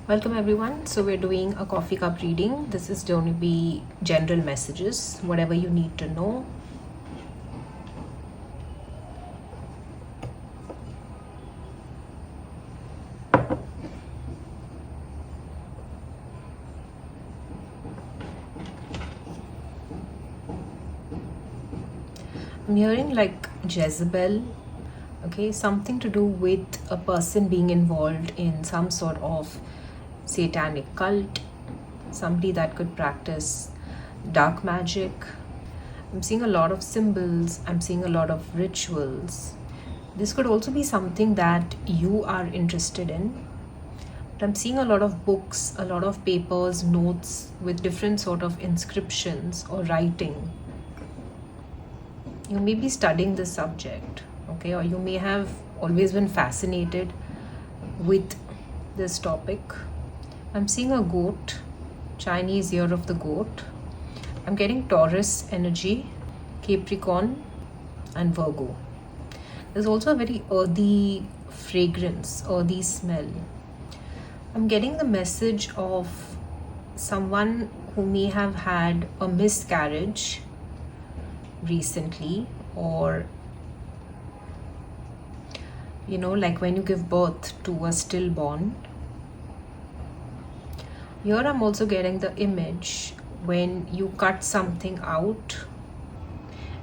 Welcome everyone. So we're doing a coffee cup reading. This is going to be general messages, whatever you need to know. I'm hearing like Jezebel, okay, something to do with a person being involved in some sort of satanic cult, somebody that could practice dark magic. I'm seeing a lot of symbols, I'm seeing a lot of rituals. This could also be something that you are interested in. But I'm seeing a lot of books, a lot of papers, notes with different sort of inscriptions or writing. You may be studying this subject, okay, or you may have always been fascinated with this topic. I'm seeing a goat, Chinese year of the goat. I'm getting Taurus energy, Capricorn, and Virgo. There's also a very earthy fragrance, earthy smell. I'm getting the message of someone who may have had a miscarriage recently, or like when you give birth to a stillborn. Here I'm also getting the image when you cut something out.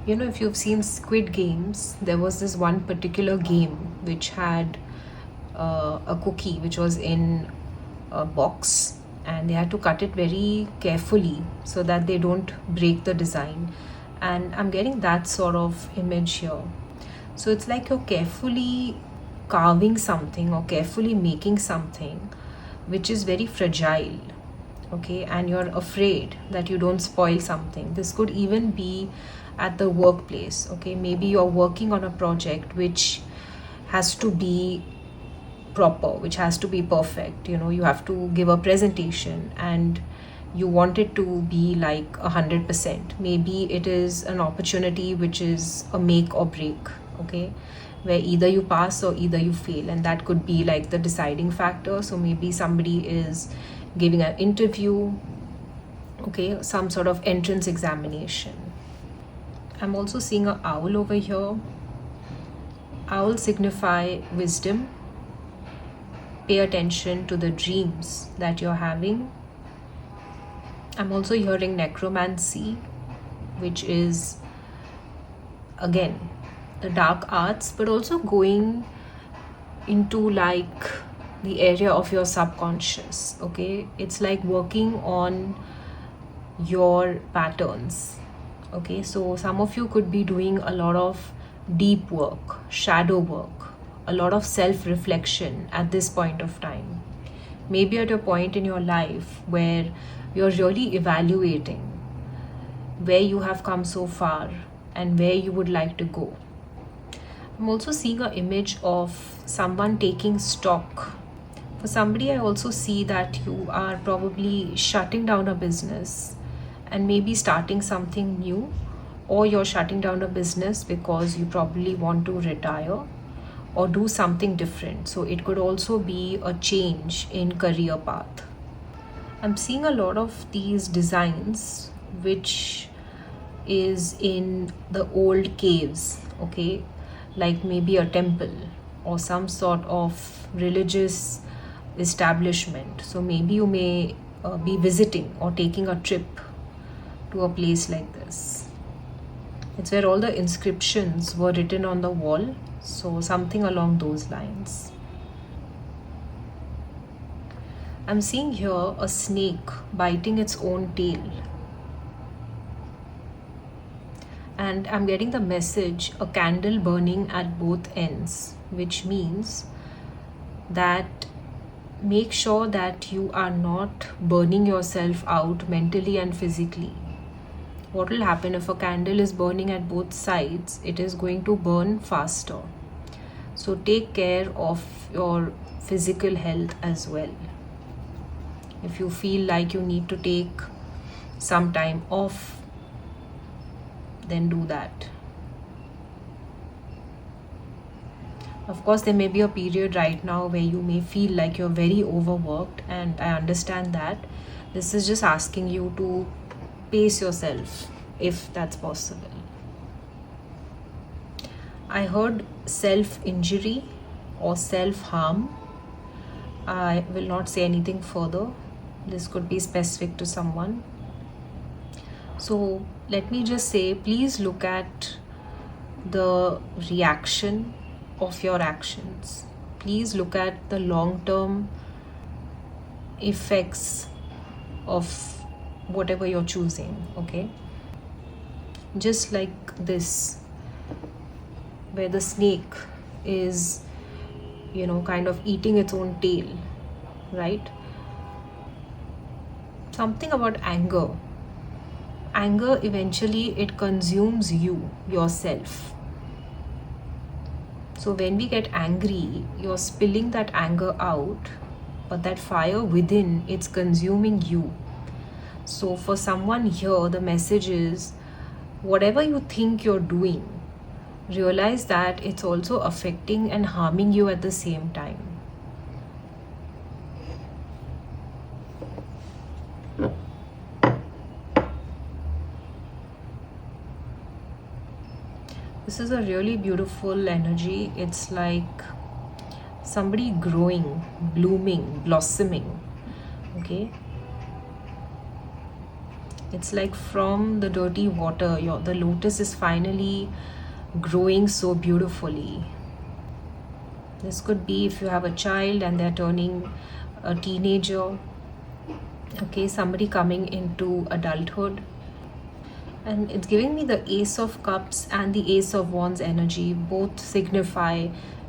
If you've seen Squid Games, there was this one particular game which had a cookie which was in a box, and they had to cut it very carefully so that they don't break the design. And I'm getting that sort of image here. So it's like you're carefully carving something or carefully making something which is very fragile, okay, and you're afraid that you don't spoil something. This could even be at the workplace, okay. Maybe you're working on a project which has to be proper, which has to be perfect. You have to give a presentation and you want it to be like 100%. Maybe it is an opportunity which is a make or break, okay, where either you pass or either you fail, and that could be like the deciding factor. So maybe somebody is giving an interview, okay, some sort of entrance examination. I'm also seeing an owl over here. Owls signify wisdom. Pay attention to the dreams that you're having. I'm also hearing necromancy, which is again the dark arts, but also going into like the area of your subconscious, okay. It's like working on your patterns, okay. So some of you could be doing a lot of deep work, shadow work, a lot of self-reflection at this point of time. Maybe at a point in your life where you're really evaluating where you have come so far and where you would like to go. I'm also seeing an image of someone taking stock. For somebody, I also see that you are probably shutting down a business and maybe starting something new, or you're shutting down a business because you probably want to retire or do something different. So it could also be a change in career path. I'm seeing a lot of these designs which is in the old caves, okay, like maybe a temple or some sort of religious establishment. So maybe you may be visiting or taking a trip to a place like this. It's where all the inscriptions were written on the wall, so something along those lines. I'm seeing here a snake biting its own tail. And I'm getting the message, a candle burning at both ends, which means that make sure that you are not burning yourself out mentally and physically. What will happen if a candle is burning at both sides? It is going to burn faster. So take care of your physical health as well. If you feel like you need to take some time off, then do that. Of course, there may be a period right now where you may feel like you're very overworked, and I understand that. This is just asking you to pace yourself if that's possible. I heard self-injury or self-harm. I will not say anything further. This could be specific to someone. So let me just say, please look at the reaction of your actions. Please look at the long-term effects of whatever you're choosing, okay? Just like this, where the snake is, kind of eating its own tail, right? Something about anger. Anger, eventually, it consumes you, yourself. So when we get angry, you're spilling that anger out, but that fire within, it's consuming you. So for someone here, the message is, whatever you think you're doing, realize that it's also affecting and harming you at the same time. This is a really beautiful energy. It's like somebody growing, blooming, blossoming, okay? It's like from the dirty water, the lotus is finally growing so beautifully. This could be if you have a child and they're turning a teenager, okay, somebody coming into adulthood. And it's giving me the Ace of Cups and the Ace of Wands energy. Both signify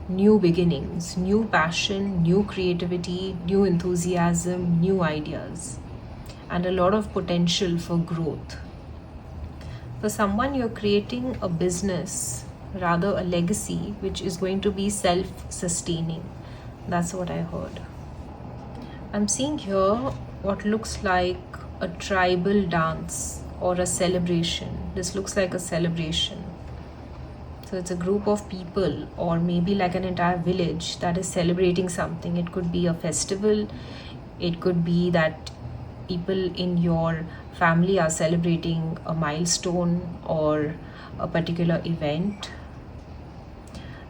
new beginnings, new passion, new creativity, new enthusiasm, new ideas, and a lot of potential for growth. For someone, you're creating a business, rather a legacy, which is going to be self-sustaining. That's what I heard. I'm seeing here what looks like a tribal dance or a celebration. This looks like a celebration. So it's a group of people, or maybe like an entire village, that is celebrating something. It could be a festival. It could be that people in your family are celebrating a milestone or a particular event.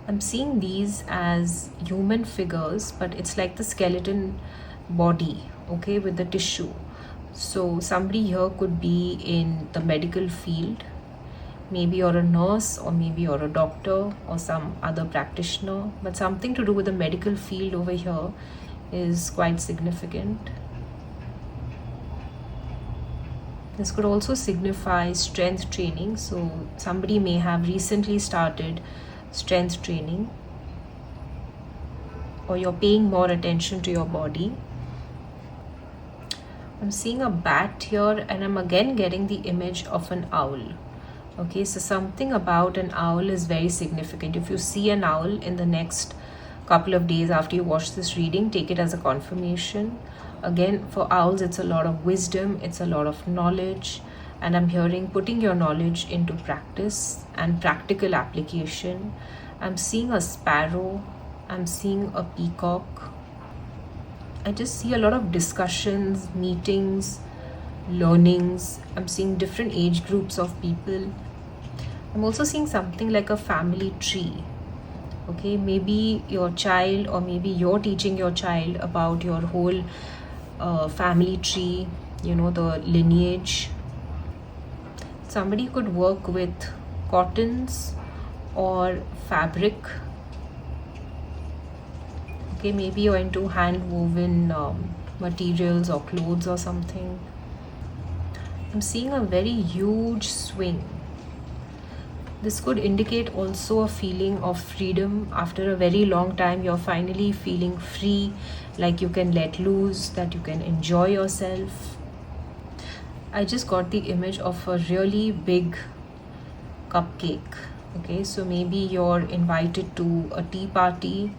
I'm seeing these as human figures, but it's like the skeleton body, okay, with the tissue. So somebody here could be in the medical field. Maybe you're a nurse, or maybe you're a doctor or some other practitioner, but something to do with the medical field over here is quite significant. This could also signify strength training. So somebody may have recently started strength training, or you're paying more attention to your body. I'm seeing a bat here, and I'm again getting the image of an owl. Okay, so something about an owl is very significant. If you see an owl in the next couple of days after you watch this reading, take it as a confirmation. Again, for owls, it's a lot of wisdom, it's a lot of knowledge, and I'm hearing putting your knowledge into practice and practical application. I'm seeing a sparrow, I'm seeing a peacock. I just see a lot of discussions, meetings, learnings. I'm seeing different age groups of people. I'm also seeing something like a family tree. Okay, maybe your child, or maybe you're teaching your child about your whole family tree, the lineage. Somebody could work with cottons or fabric. Okay, maybe you're into hand woven materials or clothes or something. I'm seeing a very huge swing. This could indicate also a feeling of freedom. After a very long time, you're finally feeling free, like you can let loose, that you can enjoy yourself. I just got the image of a really big cupcake. Okay, so maybe you're invited to a tea party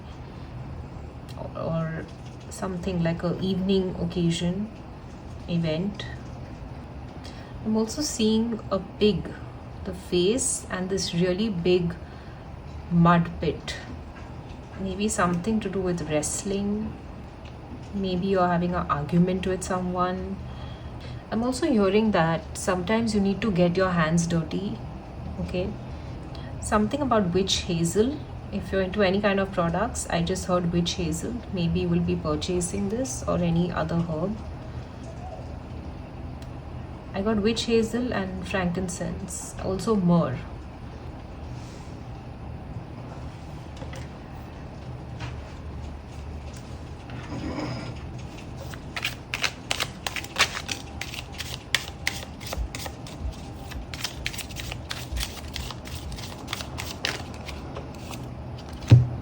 or something like a evening occasion event. I'm also seeing a pig, the face, and this really big mud pit. maybe something to do with wrestling. Maybe you're having an argument with someone. I'm also hearing that sometimes you need to get your hands dirty. Okay, something about witch hazel. If you're into any kind of products, I just heard witch hazel. Maybe you will be purchasing this or any other herb. I got witch hazel and frankincense, also myrrh.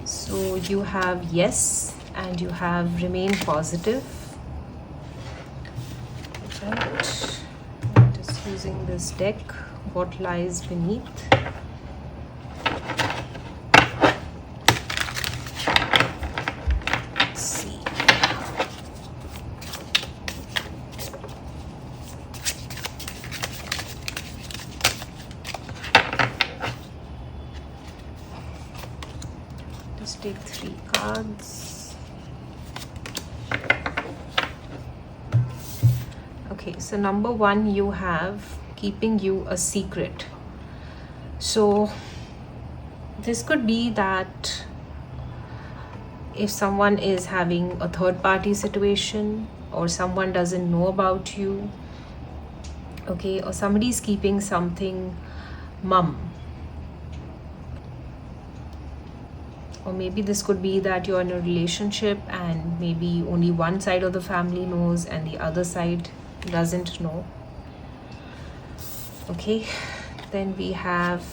So you have yes and you have remain positive. Right. I'm just using this deck. What lies beneath? Let's see. Just take 3 cards. Okay, so number 1, you have keeping you a secret. So this could be that if someone is having a third party situation or someone doesn't know about you, okay, or somebody is keeping something mum. Or maybe this could be that you're in a relationship and maybe only one side of the family knows and the other side doesn't know. Okay, then we have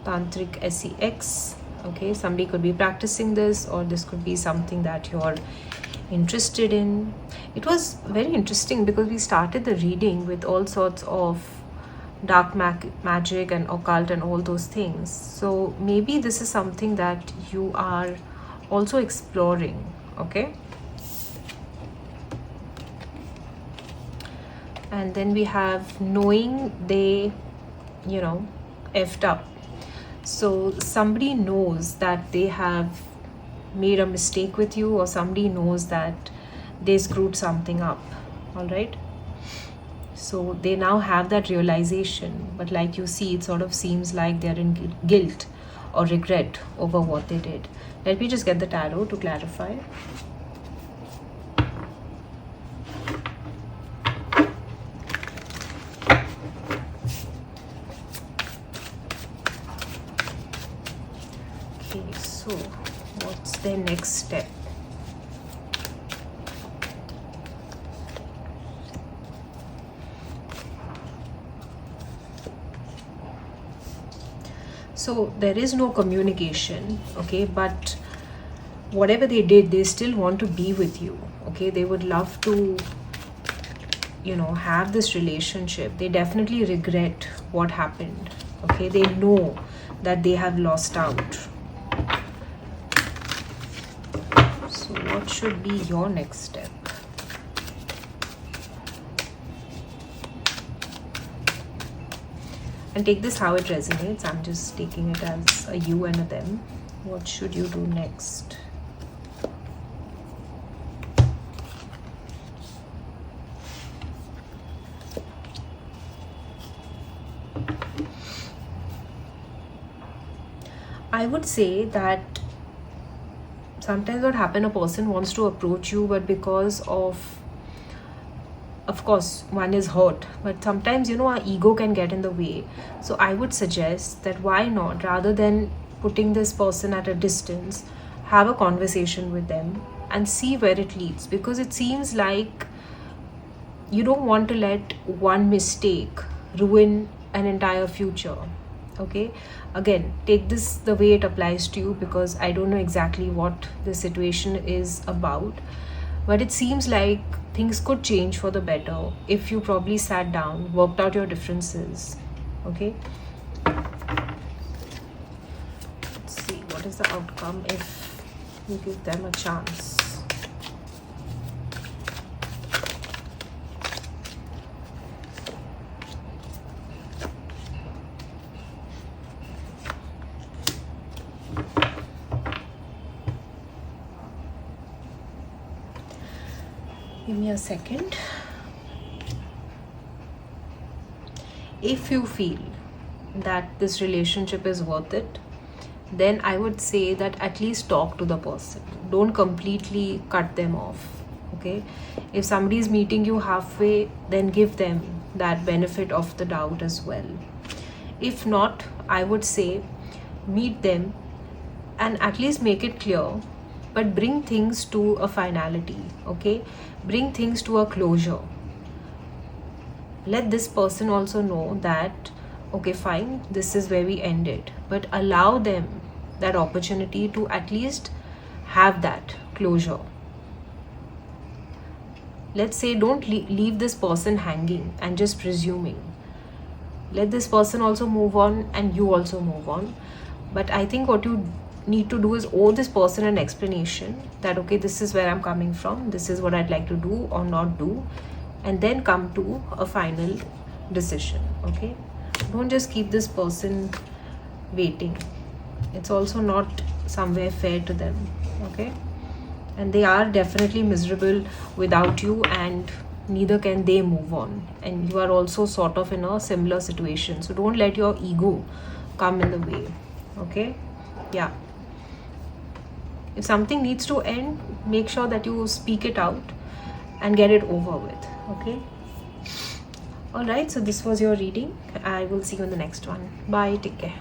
tantric sex. Okay, somebody could be practicing this, or this could be something that you're interested in. It was very interesting because we started the reading with all sorts of dark magic and occult and all those things. So maybe this is something that you are also exploring. Okay, and then we have knowing they effed up. So somebody knows that they have made a mistake with you, or somebody knows that they screwed something up. All right, so they now have that realization, but like you see, it sort of seems like they're in guilt or regret over what they did. Let me just get the tarot to clarify. Okay, so what's their next step? So there is no communication, okay, but whatever they did, they still want to be with you. Okay, they would love to have this relationship. They definitely regret what happened. Okay, they know that they have lost out. So what should be your next step? And take this how it resonates. I'm just taking it as a you and a them. What should you do next? I would say that sometimes what happens, a person wants to approach you, but because of course, one is hurt, but sometimes our ego can get in the way. So I would suggest that why not, rather than putting this person at a distance, have a conversation with them and see where it leads, because it seems like you don't want to let one mistake ruin an entire future. Okay, again, take this the way it applies to you, because I don't know exactly what the situation is about, but it seems like things could change for the better if you probably sat down, worked out your differences. Okay, let's see what is the outcome if you give them a chance. Give me a second. If you feel that this relationship is worth it, then I would say that at least talk to the person. Don't completely cut them off. Okay? If somebody is meeting you halfway, then give them that benefit of the doubt as well. If not, I would say meet them and at least make it clear, but bring things to a finality. Okay? Bring things to a closure. Let this person also know that, okay, fine, this is where we ended, but allow them that opportunity to at least have that closure. Let's say don't leave this person hanging and just presuming. Let this person also move on and you also move on. But I think what you need to do is owe this person an explanation that, okay, this is where I'm coming from, this is what I'd like to do or not do, and then come to a final decision. Okay? Don't just keep this person waiting. It's also not somewhere fair to them. Okay? And they are definitely miserable without you, and neither can they move on. And you are also sort of in a similar situation. So don't let your ego come in the way. Okay? Yeah. If something needs to end, make sure that you speak it out and get it over with. Okay? Alright, so this was your reading. I will see you in the next one. Bye. Take care.